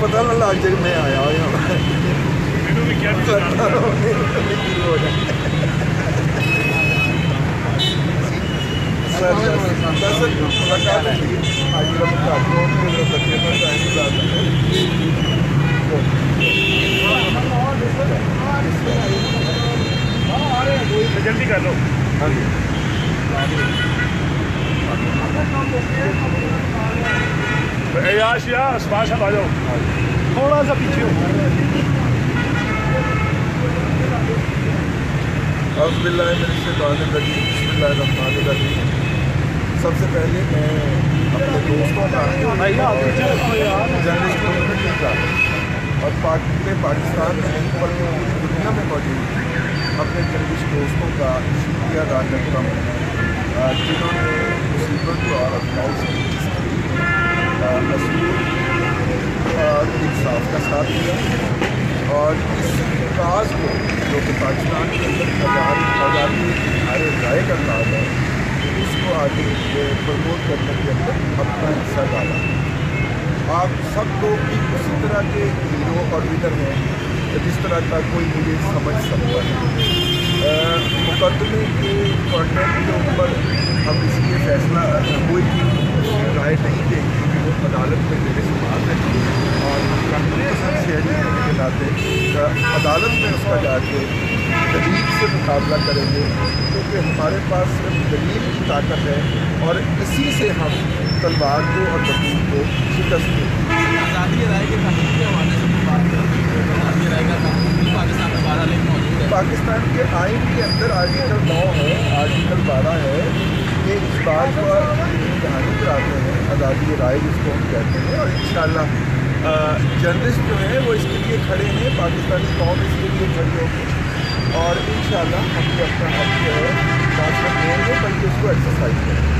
पता ना लग जाए मैं आया हो यहाँ जल्दी कर लो। हाँ जी याश या स्पाश आ जाओ, थोड़ा सा पीछे हो। सबसे पहले मैं अपने दोस्तों का जर्नलिस्ट कम्युनिटी का और पाकिस्तान में नहीं बल्कि पूरी दुनिया में मौजूद अपने जर्नलिस्ट दोस्तों का शुक्रिया अदा करता हूँ जिन्होंने मुसीबत और इंसाफ का साथ दिया और इस काज को जो कि पाकिस्तान के अंदर आज़ादी इज़हारे राय का काज है उसको आगे प्रमोट करने के अंदर अपना हिस्सा डाला। आप सब लोग भी उसी तरह के हीरो और विनर हैं जिस तरह का कोई मुझे समझ सकता है। मुकदमे के कंटेंट के ऊपर हम इसलिए फैसला कोई भी राय नहीं देंगे क्योंकि वो अदालत में मेरे सवाल है और कानूनी पसंद शहरी होने के नाते अदालत में उसका जाके दलील से मुकाबला करेंगे क्योंकि हमारे पास सिर्फ दलील की ताकत है और इसी से हम तलवार को और बंदूक को शिकस्त दें। आज़ादी राय के कानून के हवाले से बात करें, आज़ादी राय का कानून पाकिस्तान में 12 लेख मौजूद है। पाकिस्तान के आइन के अंदर आर्टिकल 9 है, आर्टिकल 12 है कि इस बात पर कहानी कराते हैं आज़ादी राय जिसको हम कहते हैं और इंशाअल्लाह जर्नलिस्ट जो है वो इसके लिए खड़े हैं, पाकिस्तानी कौम इसके लिए खड़ी होगी और इंशाअल्लाह हम भी अपना हक जो है माशरा देंगे बल्कि उसको एक्सरसाइज करेंगे।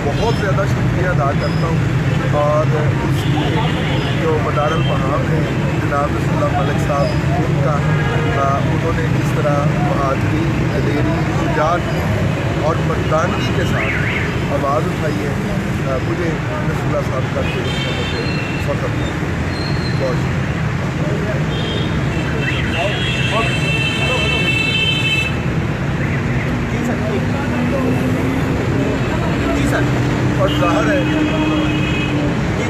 बहुत ज़्यादा शुक्रिया अदा करता हूँ और उसकी जो मदारुल महाम है जनाब रसूलुल्लाह मलिक साहब उनका उन्होंने जिस तरह बहादुरी दलेरी शुजाअत और मर्दानगी के साथ आवाज़ उठाई है मुझे रसूलुल्लाह साहब का पेश होने से फख्र है। बहुत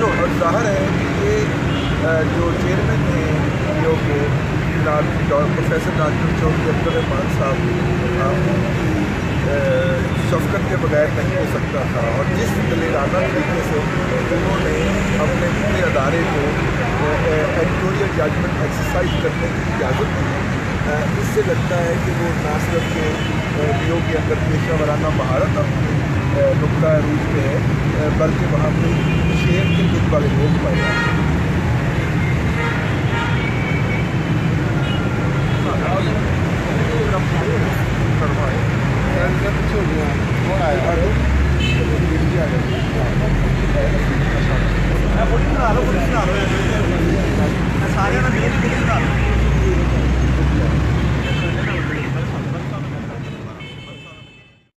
और ज़ाहिर है कि ये जो चेयरमैन हैं जो कि प्रोफेसर डॉक्टर चौधरी अब्दुर्रहमान साहब शफ़क़त के बगैर नहीं हो सकता था और जिस दलेराना तरीके से उन्होंने अपने पूरे अदारे को एडिटोरियल जजमेंट एक्सरसाइज करने की इजाज़त दी, इससे लगता है कि वो ना सिर्फ के वीडियो के अंदर पेशा वराना महारत अपनी नुक्ता रूज पे है बल्कि वहाँ पे शेर के कुछ बड़े लोग पाए